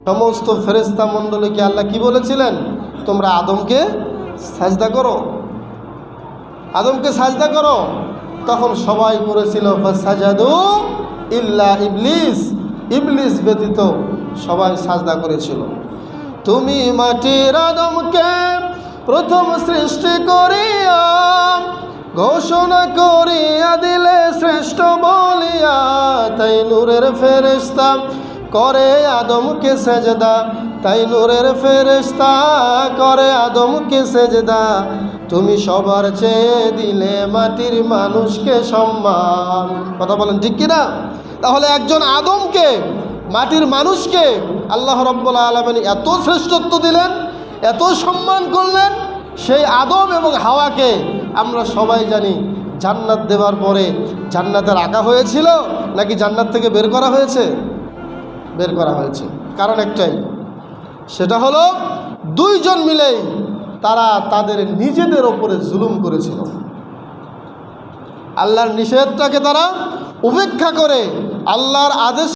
সমস্ত ফেরেশতা মণ্ডলীকে আল্লাহ কি বলেছিলেন? তোমরা আদমকে সাজদা করো, আদমকে সাজদা করো। তখন সবাই করেছিল ফাসাজাদু ইল্লা ইবলিস, ইবলিস ব্যতীত সবাই সাজদা করেছিল। তুমি মাটির আদমকে প্রথম সৃষ্টি করিয়া ঘোষণা করিয়া দিলে শ্রেষ্ঠ বলিয়া, তাই নূরের ফেরেশতা করে আদমকে সেজদা, তাই নূরের ফেরেশতা করে আদমকে সেজদা। তুমি সবার চেয়ে দিলে মাটির মানুষকে সম্মান। কথা বলেন ঠিক কিনা? তাহলে একজন আদমকে, মাটির মানুষকে আল্লাহ রাব্বুল আলামিন এত শ্রেষ্ঠত্ব দিলেন, এত সম্মান করলেন। সেই আদম এবং হাওয়াকে আমরা সবাই জানি জান্নাত দেওয়ার পরে জান্নাতে রাখা হয়েছিল নাকি জান্নাত থেকে বের করা হয়েছে? বের করা হয়েছে। কারণ একটাই, সেটা হলো দুইজন মিলেই তারা তাদের নিজেদের ওপরে জুলুম করেছিল। আল্লাহর নিষেধটাকে তারা উপেক্ষা করে আল্লাহর আদেশ